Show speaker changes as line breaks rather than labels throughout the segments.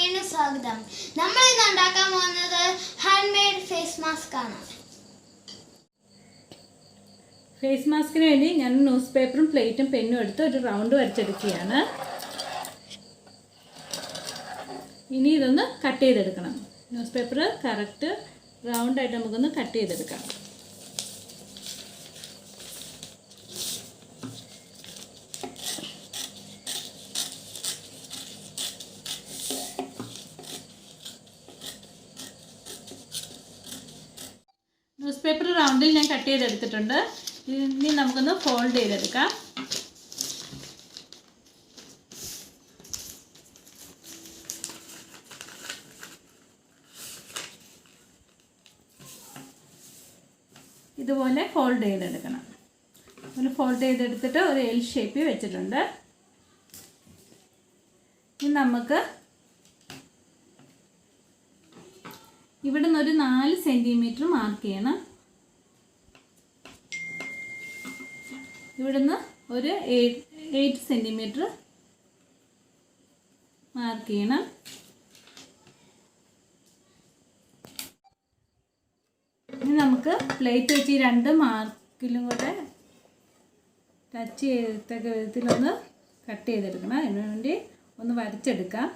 വീഡിയോയിലേക്ക് സ്വാഗതം. നമ്മൾ ഇന്ന് ഉണ്ടാക്കാൻ പോകുന്നത് ഹാൻഡ് മെയ്ഡ് ഫേസ് മാസ്ക് ആണ്.
ഫേസ് മാസ്കിന് വേണ്ടി ഞാൻ ന്യൂസ് പേപ്പറും പ്ലേറ്റും പെന്നും എടുത്ത് ഒരു റൗണ്ട് വരച്ചെടുക്കുകയാണ്. ഇനി ഇതൊന്ന് കട്ട് ചെയ്തെടുക്കണം. ന്യൂസ് പേപ്പർ കറക്റ്റ് റൗണ്ടായിട്ട് നമുക്കൊന്ന് കട്ട് ചെയ്തെടുക്കാം. ന്യൂസ് പേപ്പർ റൗണ്ടിൽ ഞാൻ കട്ട് ചെയ്തെടുത്തിട്ടുണ്ട്. ഇനി നമുക്കൊന്ന് ഫോൾഡ് ചെയ്തെടുക്കാം. ഇതുപോലെ ഫോൾഡ് ചെയ്തെടുക്കണം. ഒരു ഫോൾഡ് ചെയ്തെടുത്തിട്ട് ഒരു എൽ ഷേപ്പിൽ വെച്ചിട്ടുണ്ട്. ഇനി നമുക്ക് ഇവിടെ നിന്ന് ഒരു 4 സെൻറ്റിമീറ്റർ മാർക്ക് ചെയ്യണം. ഇവിടുന്ന് ഒരു 8 സെൻറ്റിമീറ്റർ മാർക്ക് ചെയ്യണം. ഇനി നമുക്ക് പ്ലേറ്റ് വെച്ച് ഈ 2 മാർക്കിലും കൂടെ ടച്ച് ചെയ്തക്ക വിധത്തിലൊന്ന് കട്ട് ചെയ്തെടുക്കണം. അതിനു വേണ്ടി ഒന്ന് വരച്ചെടുക്കാം.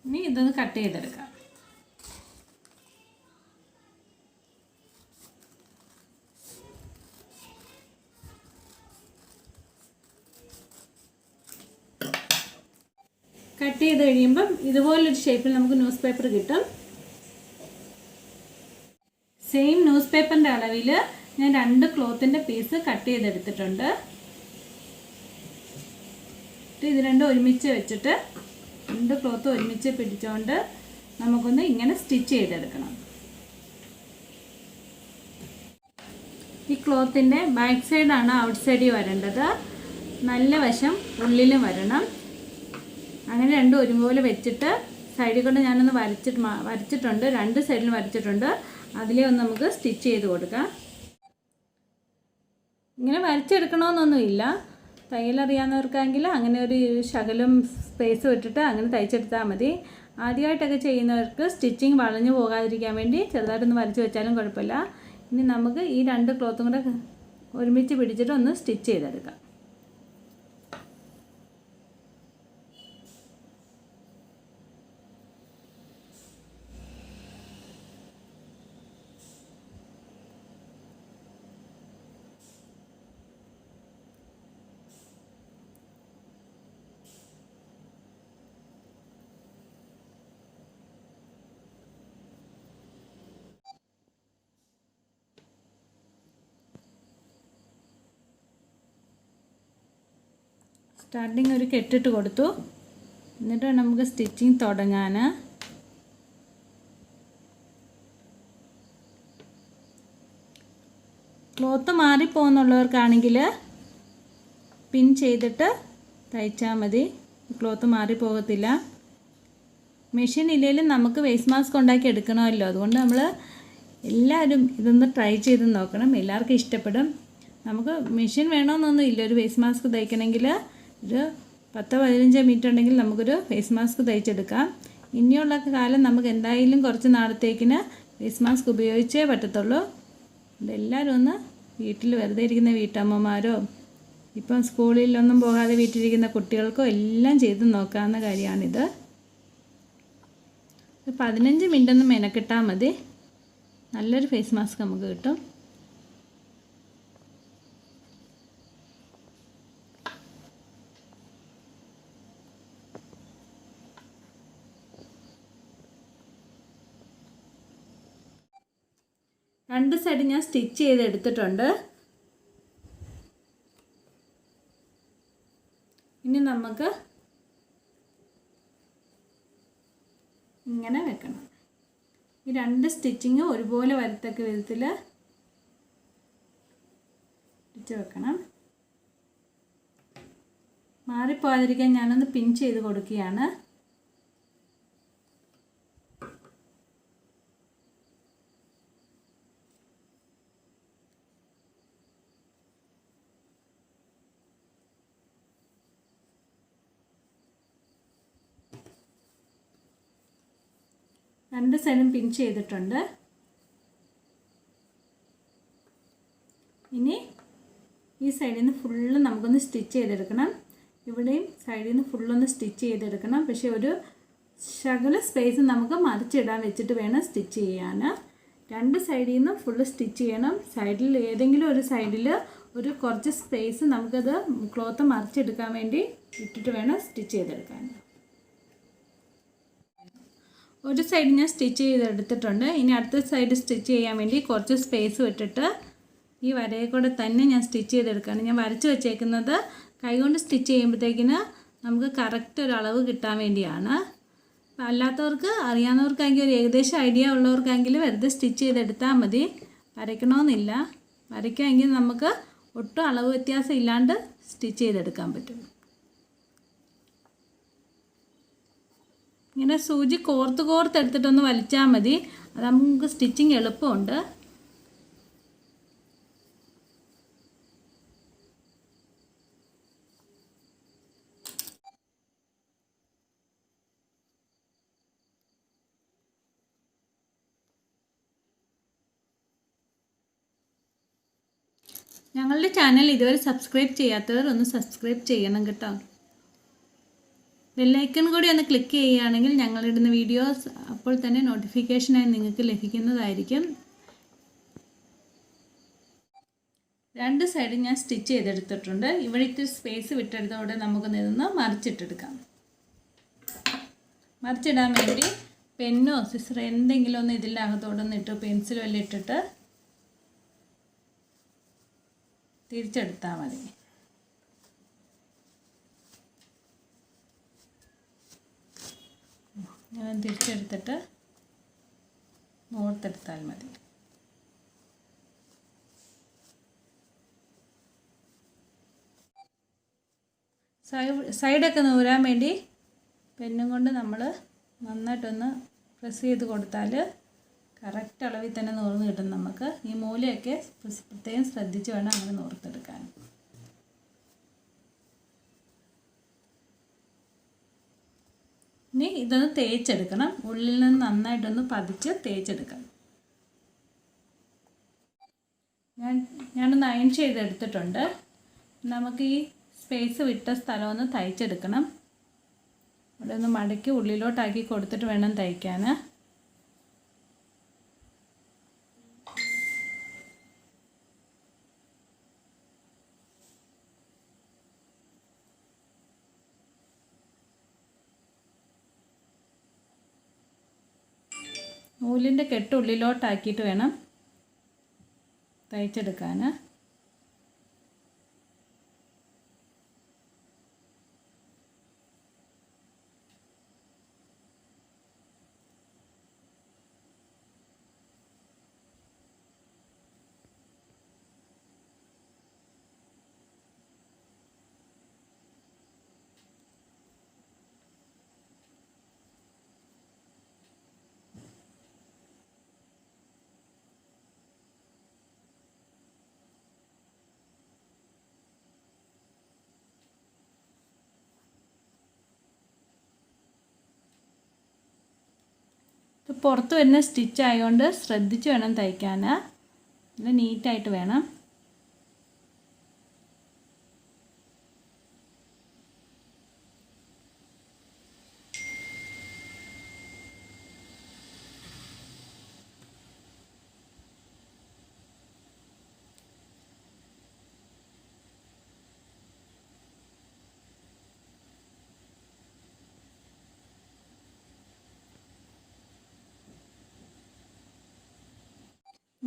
ഇനി ഇതൊന്ന് കട്ട് ചെയ്തെടുക്കാം. കട്ട് ചെയ്ത് കഴിയുമ്പം ഇതുപോലൊരു ഷേപ്പിൽ നമുക്ക് ന്യൂസ് പേപ്പർ കിട്ടും. സെയിം ന്യൂസ് പേപ്പറിൻ്റെ അളവിൽ ഞാൻ 2 ക്ലോത്തിൻ്റെ പീസ് കട്ട് ചെയ്തെടുത്തിട്ടുണ്ട്. ഇത് രണ്ടും ഒരുമിച്ച് വെച്ചിട്ട് 2 ക്ലോത്ത് ഒരുമിച്ച് പിടിച്ചുകൊണ്ട് നമുക്കൊന്ന് ഇങ്ങനെ സ്റ്റിച്ച് ചെയ്തെടുക്കണം. ഈ ക്ലോത്തിൻ്റെ ബാക്ക് സൈഡാണ് ഔട്ട് സൈഡിൽ വരേണ്ടത്. നല്ല വശം ഉള്ളിലും വരണം. അങ്ങനെ രണ്ടും ഒരുപോലെ വെച്ചിട്ട് സൈഡിൽ കൊണ്ട് ഞാനൊന്ന് വരച്ചിട്ടുണ്ട്. 2 സൈഡിലും വരച്ചിട്ടുണ്ട്. അതിലേ ഒന്ന് നമുക്ക് സ്റ്റിച്ച് ചെയ്ത് കൊടുക്കാം. ഇങ്ങനെ വരച്ചെടുക്കണമെന്നൊന്നുമില്ല. തയ്യലറിയാവുന്നവർക്കാണെങ്കിൽ അങ്ങനെ ഒരു ശകലം സ്പേസ് വിട്ടിട്ട് അങ്ങനെ തയ്ച്ചെടുത്താൽ മതി. ആദ്യമായിട്ടൊക്കെ ചെയ്യുന്നവർക്ക് സ്റ്റിച്ചിങ് വളഞ്ഞു പോകാതിരിക്കാൻ വേണ്ടി ചെറുതായിട്ടൊന്ന് വരച്ച് വെച്ചാലും കുഴപ്പമില്ല. ഇനി നമുക്ക് ഈ 2 ക്ലോത്തും കൂടെ ഒരുമിച്ച് പിടിച്ചിട്ട് ഒന്ന് സ്റ്റിച്ച് ചെയ്തെടുക്കാം. സ്റ്റാർട്ടിങ് ഒരു കെട്ടിട്ട് കൊടുത്തു. എന്നിട്ട് നമുക്ക് സ്റ്റിച്ചിങ് തുടങ്ങാൻ. ക്ലോത്ത് മാറിപ്പോകുന്നുള്ളവർക്കാണെങ്കിൽ പിൻ ചെയ്തിട്ട് തയ്ച്ചാൽ മതി. ക്ലോത്ത് മാറിപ്പോകത്തില്ല. മെഷീൻ ഇല്ലെങ്കിലും നമുക്ക് ഫേസ് മാസ്ക് ഉണ്ടാക്കി എടുക്കണമല്ലോ. അതുകൊണ്ട് നമ്മൾ എല്ലാവരും ഇതൊന്ന് ട്രൈ ചെയ്ത് നോക്കണം. എല്ലാവർക്കും ഇഷ്ടപ്പെടും. നമുക്ക് മെഷീൻ വേണമെന്നൊന്നും ഇല്ല. ഒരു ഫേസ് മാസ്ക് തയ്ക്കണമെങ്കിൽ ഒരു 10-15 മിനിറ്റ് ഉണ്ടെങ്കിൽ നമുക്കൊരു ഫേസ് മാസ്ക് തയ്ച്ചെടുക്കാം. ഇനിയുള്ള കാലം നമുക്ക് എന്തായാലും കുറച്ച് നാളത്തേക്കിന് ഫേസ് മാസ്ക് ഉപയോഗിച്ചേ പറ്റത്തുള്ളൂ. ഇതെല്ലാവരും ഒന്ന് വീട്ടിൽ വെറുതെ ഇരിക്കുന്ന വീട്ടമ്മമാരോ ഇപ്പം സ്കൂളിലൊന്നും പോകാതെ വീട്ടിലിരിക്കുന്ന കുട്ടികൾക്കോ എല്ലാം ചെയ്ത് നോക്കാവുന്ന കാര്യമാണിത്. 15 മിനിറ്റ് ഒന്ന് മെനക്കെട്ടാൽ മതി. നല്ലൊരു ഫേസ് മാസ്ക് നമുക്ക് കിട്ടും. രണ്ട് സൈഡ് ഞാൻ സ്റ്റിച്ച് ചെയ്തെടുത്തിട്ടുണ്ട്. ഇനി നമുക്ക് ഇങ്ങനെ വെക്കണം. ഈ 2 സ്റ്റിച്ചിങ് ഒരുപോലെ വരത്തക്ക വിധത്തിൽ വെച്ച് വെക്കണം. മാറിപ്പോകാതിരിക്കാൻ ഞാനൊന്ന് പിൻ ചെയ്ത് കൊടുക്കുകയാണ്. രണ്ട് സൈഡും പിൻ ചെയ്തിട്ടുണ്ട്. ഇനി ഈ സൈഡിൽ നിന്ന് ഫുള്ള് നമുക്കൊന്ന് സ്റ്റിച്ച് ചെയ്തെടുക്കണം. ഇവിടെയും സൈഡിൽ നിന്ന് ഫുള്ളൊന്ന് സ്റ്റിച്ച് ചെയ്തെടുക്കണം. പക്ഷേ ഒരു ശകല സ്പേസ് നമുക്ക് മറിച്ചിടാൻ വെച്ചിട്ട് വേണം സ്റ്റിച്ച് ചെയ്യാൻ. രണ്ട് സൈഡിൽ നിന്ന് ഫുള്ള് സ്റ്റിച്ച് ചെയ്യണം. സൈഡിൽ ഏതെങ്കിലും ഒരു സൈഡിൽ ഒരു കുറച്ച് സ്പേസ് നമുക്കത് ക്ലോത്ത് മറിച്ചെടുക്കാൻ വേണ്ടി ഇട്ടിട്ട് വേണം സ്റ്റിച്ച് ചെയ്തെടുക്കാൻ. ഒരു സൈഡ് ഞാൻ സ്റ്റിച്ച് ചെയ്തെടുത്തിട്ടുണ്ട്. ഇനി അടുത്ത സൈഡ് സ്റ്റിച്ച് ചെയ്യാൻ വേണ്ടി കുറച്ച് സ്പേസ് വിട്ടിട്ട് ഈ വരയെ കൂടെ തന്നെ ഞാൻ സ്റ്റിച്ച് ചെയ്തെടുക്കുകയാണ്. ഞാൻ വരച്ച് വെച്ചേക്കുന്നത് കൈകൊണ്ട് സ്റ്റിച്ച് ചെയ്യുമ്പോഴത്തേക്കിന് നമുക്ക് കറക്റ്റ് ഒരു അളവ് കിട്ടാൻ വേണ്ടിയാണ്. അല്ലാത്തവർക്ക് അറിയാവുന്നവർക്കാണെങ്കിൽ ഒരു ഏകദേശം ഐഡിയ ഉള്ളവർക്കാണെങ്കിൽ വെറുതെ സ്റ്റിച്ച് ചെയ്തെടുത്താൽ മതി. വരയ്ക്കണമെന്നില്ല. വരയ്ക്കുമെങ്കിൽ നമുക്ക് ഒട്ടും അളവ് വ്യത്യാസം ഇല്ലാണ്ട് സ്റ്റിച്ച് ചെയ്തെടുക്കാൻ പറ്റും. ഇങ്ങനെ സൂചി കോർത്തെടുത്തിട്ടൊന്ന് വലിച്ചാൽ മതി. അത് നമുക്ക് സ്റ്റിച്ചിങ് എളുപ്പമുണ്ട്. ഞങ്ങളുടെ ചാനൽ ഇതുവരെ സബ്സ്ക്രൈബ് ചെയ്യാത്തവർ ഒന്ന് സബ്സ്ക്രൈബ് ചെയ്യണം കേട്ടോ. ബെല്ലൈക്കൺ കൂടി ഒന്ന് ക്ലിക്ക് ചെയ്യുകയാണെങ്കിൽ ഞങ്ങളിടുന്ന വീഡിയോസ് അപ്പോൾ തന്നെ നോട്ടിഫിക്കേഷനായി നിങ്ങൾക്ക് ലഭിക്കുന്നതായിരിക്കും. രണ്ട് സൈഡും ഞാൻ സ്റ്റിച്ച് ചെയ്തെടുത്തിട്ടുണ്ട്. ഇവിടെ ഇത്തിരി സ്പേസ് വിട്ടെടുത്തോടെ നമുക്കൊന്ന് ഇതൊന്ന് മറിച്ചിട്ടെടുക്കാം. മറിച്ചിടാൻ വേണ്ടി പെന്നോ സിസറോ എന്തെങ്കിലും ഒന്ന് ഇതിൻ്റെ അകത്തോടൊന്ന് ഇട്ട് പെൻസിൽ വല്ലതും ഇട്ടിട്ട് തിരിച്ചെടുത്താൽ മതി. ഞാൻ തിരിച്ചെടുത്തിട്ട് നോർത്തെടുത്താൽ മതി. സൈഡൊക്കെ നൂരാൻ വേണ്ടി പെന്നും കൊണ്ട് നമ്മൾ നന്നായിട്ടൊന്ന് പ്രസ് ചെയ്ത് കൊടുത്താൽ കറക്റ്റ് അളവിൽ തന്നെ നൂർന്ന് കിട്ടും നമുക്ക്. ഈ മൂലയൊക്കെ പ്രത്യേകം ശ്രദ്ധിച്ച് വേണം അങ്ങനെ നൂർത്തെടുക്കാൻ. ഇനി ഇതൊന്ന് തേച്ചെടുക്കണം. ഉള്ളിൽ നിന്ന് നന്നായിട്ടൊന്ന് പതിച്ച് തേച്ചെടുക്കാം. ഞാനൊന്ന് അയൺ ചെയ്തെടുത്തിട്ടുണ്ട്. നമുക്ക് ഈ സ്പേസ് വിട്ട സ്ഥലം ഒന്ന് തയ്ച്ചെടുക്കണം. ഇവിടെ ഒന്ന് മടക്കി ഉള്ളിലോട്ടാക്കി കൊടുത്തിട്ട് വേണം തയ്ക്കാൻ. നൂലിൻ്റെ കെട്ട് ഉള്ളിലോട്ടാക്കിയിട്ട് വേണം തയ്ച്ചെടുക്കാൻ. പുറത്ത് വരുന്ന സ്റ്റിച്ച് ആയതുകൊണ്ട് ശ്രദ്ധിച്ച് വേണം തയ്ക്കാൻ. നല്ല നീറ്റായിട്ട് വേണം.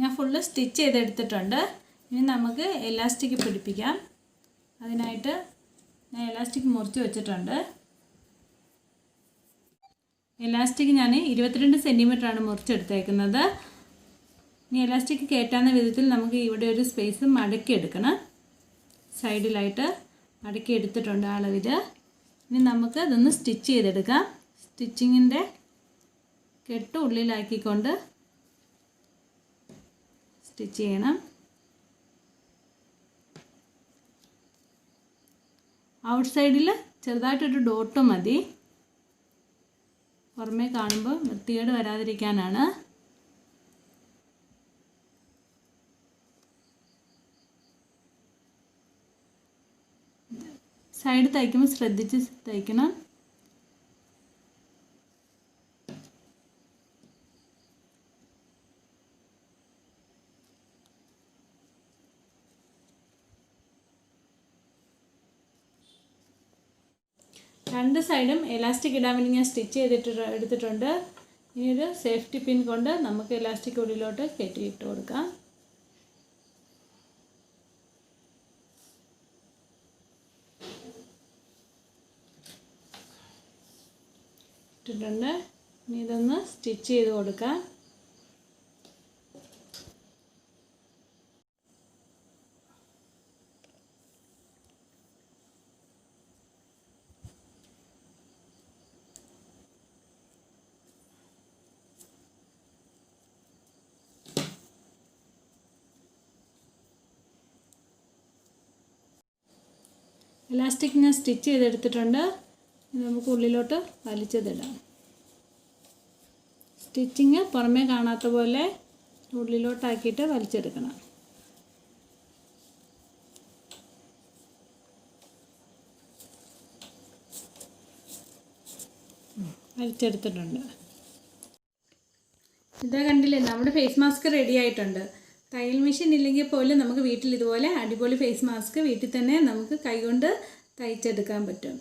ഞാൻ ഫുള്ള് സ്റ്റിച്ച് ചെയ്തെടുത്തിട്ടുണ്ട്. ഇനി നമുക്ക് എലാസ്റ്റിക് പിടിപ്പിക്കാം. അതിനായിട്ട് ഞാൻ എലാസ്റ്റിക് മുറിച്ച് വെച്ചിട്ടുണ്ട്. എലാസ്റ്റിക് ഞാൻ 22 സെൻറ്റിമീറ്ററാണ് മുറിച്ചെടുത്തേക്കുന്നത്. ഇനി എലാസ്റ്റിക് കയറ്റാവുന്ന വിധത്തിൽ നമുക്ക് ഇവിടെ ഒരു സ്പേസ് മടക്കി എടുക്കണം. സൈഡിലായിട്ട് മടക്കി എടുത്തിട്ടുണ്ട് അളവിൽ. ഇനി നമുക്ക് ഇതൊന്ന് സ്റ്റിച്ച് ചെയ്തെടുക്കാം. സ്റ്റിച്ചിങ്ങിൻ്റെ കെട്ട് ഉള്ളിലാക്കിക്കൊണ്ട് സ്റ്റിച്ച് ചെയ്യണം. ഔട്ട് സൈഡിൽ ചെറുതായിട്ടൊരു ഡോട്ട് മതി. പുറമേ കാണുമ്പോൾ വൃത്തികേട് വരാതിരിക്കാനാണ്. സൈഡ് തയ്ക്കുമ്പോൾ ശ്രദ്ധിച്ച് തയ്ക്കണം. രണ്ട് സൈഡും എലാസ്റ്റിക് ഇടാൻ വേണ്ടി ഞാൻ സ്റ്റിച്ച് എടുത്തിട്ടുണ്ട്. ഇനി ഒരു സേഫ്റ്റി പിൻ കൊണ്ട് നമുക്ക് എലാസ്റ്റിക് ഉള്ളിലോട്ട് കയറ്റിയിട്ട് കൊടുക്കാം. ഇട്ടിട്ടുണ്ട്. ഇനി ഇതൊന്ന് സ്റ്റിച്ച് ചെയ്ത് കൊടുക്കാം. ഇലാസ്റ്റിക് ഞാൻ സ്റ്റിച്ച് ചെയ്തെടുത്തിട്ടുണ്ട്. നമുക്ക് ഉള്ളിലോട്ട് വലിച്ചതിടാം. സ്റ്റിച്ചിങ് പുറമേ കാണാത്ത പോലെ ഉള്ളിലോട്ടാക്കിയിട്ട് വലിച്ചെടുക്കണം. വലിച്ചെടുത്തിട്ടുണ്ട്. ഇതാ കണ്ടില്ലേ, നമ്മുടെ ഫേസ് മാസ്ക് റെഡി ആയിട്ടുണ്ട്. തയ്യൽ മെഷീൻ ഇല്ലെങ്കിൽ പോലും നമുക്ക് വീട്ടിൽ ഇതുപോലെ അടിപൊളി ഫേസ് മാസ്ക് വീട്ടിൽ തന്നെ നമുക്ക് കൈകൊണ്ട് തയ്ച്ചെടുക്കാൻ പറ്റും.